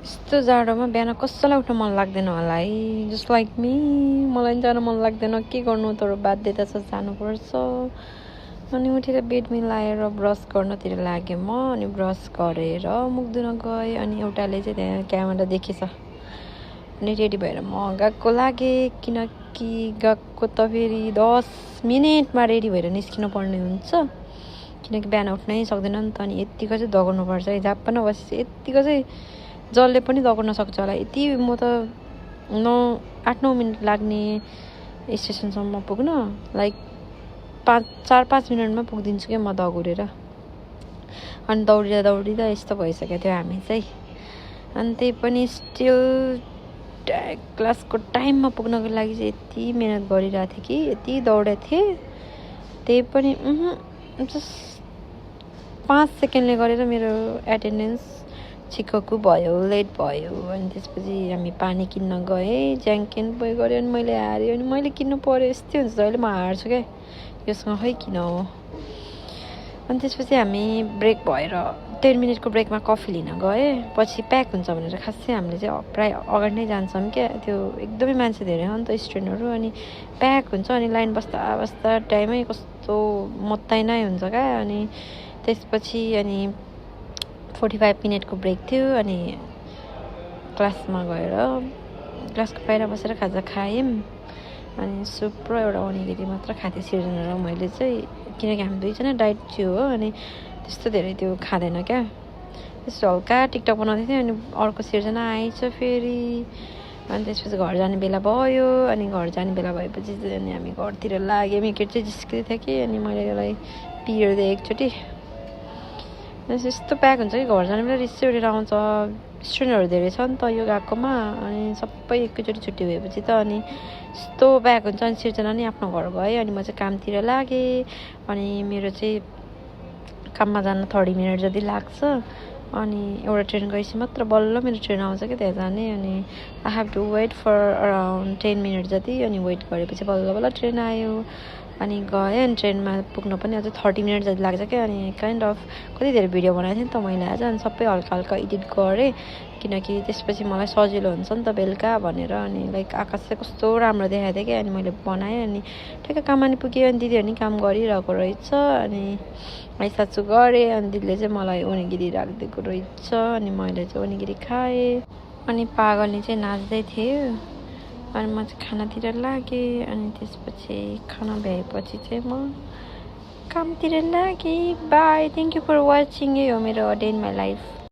यस्तो जाडोमा बिहान कसैलाई उठ्न मन लाग्दैन होला है, जस्ट लाइक मी। मलाई पनि जान मन लाग्दैन, के गर्नु, तर बाध्यता छ, जानुपर्छ। अनि उठेर बेड मिलाएर ब्रस गर्नतिर लागेँ म। अनि ब्रस गरेर मुख धुन गएँ। अनि एउटाले चाहिँ त्यहाँ क्यामेरा देखेछ, अनि रेडी भएर म गएको लागेँ। किनकि गएको त फेरि 10 मिनटमा रेडी भएर निस्किनु पर्ने हुन्छ, किनकि बिहान उठ्नै सक्दैन नि त। अनि यत्तिको चाहिँ दगाउनुपर्छ है, जहाँ पनि बसेपछि यत्तिको चाहिँ जसले पनि दगाउन सक्छ होला। यति म त 8-9 मिनट लाग्ने स्टेसनसम्म पुग्न, लाइक 4-5 मिनटमा पुगिदिन्छु क्या म दगुरेर। अनि दौडिँदा यस्तो भइसकेको थियो हामी चाहिँ। अनि त्यही पनि स्टिल क्लासको टाइममा पुग्नको लागि चाहिँ यति मिहिनेत गरिरहेको थिएँ कि यति दौडेको थिएँ। त्यही पनि जस्ट 5 सेकेन्डले गरेर मेरो एटेन्डेन्स छिक्कको भयो, लेट भयो। अनि त्यसपछि हामी पानी किन्न गएँ, ज्याङ्केन पे गऱ्यो। अनि मैले हारेँ, अनि मैले किन्नु पऱ्यो। यस्तै हुन्छ जहिले म हार्छु क्या योसँग, खै किन हो। अनि त्यसपछि हामी ब्रेक भएर 10 मिनटको ब्रेकमा कफी लिन गएँ। पछि प्याक हुन्छ भनेर खासै हामीले चाहिँ प्राय अगाडि नै जान्छौँ क्या, त्यो एकदमै मान्छे धेरै हो नि त स्टुडेन्टहरू। अनि प्याक हुन्छ, अनि लाइन बस्दा टाइमै कस्तो मत्ताइ नै हुन्छ क्या। अनि त्यसपछि अनि 45 मिनटको ब्रेक थियो। अनि क्लासमा गएर क्लासको बाहिर बसेर खाजा खायौँ। अनि सुप र एउटा ओनिगिरी मात्र खाएको थिएँ सिर्जना र मैले चाहिँ, किनकि हामी दुईजना डाइट थियो हो। अनि त्यस्तो धेरै त्यो खाँदैन क्या, त्यस्तो हल्का टिकटक बनाउँदै थियो। अनि अर्को सिर्जना आएछ फेरि। अनि त्यसपछि घर जाने बेला भयो। अनि घर जाने बेला भएपछि चाहिँ अनि हामी घरतिर लाग्यौँ। एकचोटि चाहिँ जिस्किँदै थियो कि, अनि मैले यसलाई पिरिदिएँ एकचोटि। यस्तो प्याक हुन्छ कि घर जाने बेला रिस चाहिँ उठेर आउँछ। स्टुडेन्टहरू धेरै छ नि त यो गएकोमा, अनि सबै एकैचोटि छुट्टी भएपछि त अनि यस्तो प्याक हुन्छ। अनि सिर्जना नि आफ्नो घर गएँ, अनि म चाहिँ कामतिर लागेँ। अनि मेरो चाहिँ काममा जान 30 मिनट जति लाग्छ। अनि एउटा ट्रेन गएपछि मात्र बल्ल मेरो ट्रेन आउँछ क्या त्यहाँ जाने। अनि I have to wait for around 10 minute जति। अनि वेट गरेपछि बल्ल ट्रेन आयो। अनि गएँ। अनि ट्रेनमा पुग्न पनि अझै 30 मिनट जति लाग्छ क्या। अनि काइन्ड अफ कति धेरै भिडियो बनाएको थिएँ नि त मैले आज। अनि सबै हल्का एडिट गरेँ, किनकि त्यसपछि मलाई सजिलो हुन्छ नि त बेलुका भनेर। अनि लाइक आकाश चाहिँ कस्तो राम्रो देखाएको थियो क्या। अनि मैले बनाएँ। अनि ठ्याक्क काममा नि पुगेँ। अनि दिदीहरू नि काम गरिरहेको रहेछ। अनि आइसाचु गरेँ। अनि दिदीले चाहिँ मलाई ओनिगिरी राखिदिएको रहेछ। अनि मैले चाहिँ ओनिगिरी खाएँ। अनि पागलनी चाहिँ नाच्दै थियो। अनि म चाहिँ खानातिर लागेँ। अनि त्यसपछि खाना भ्याएपछि चाहिँ म कामतिर लागेँ। Bye, thank you for watching. यो मेरो डे इन माई लाइफ।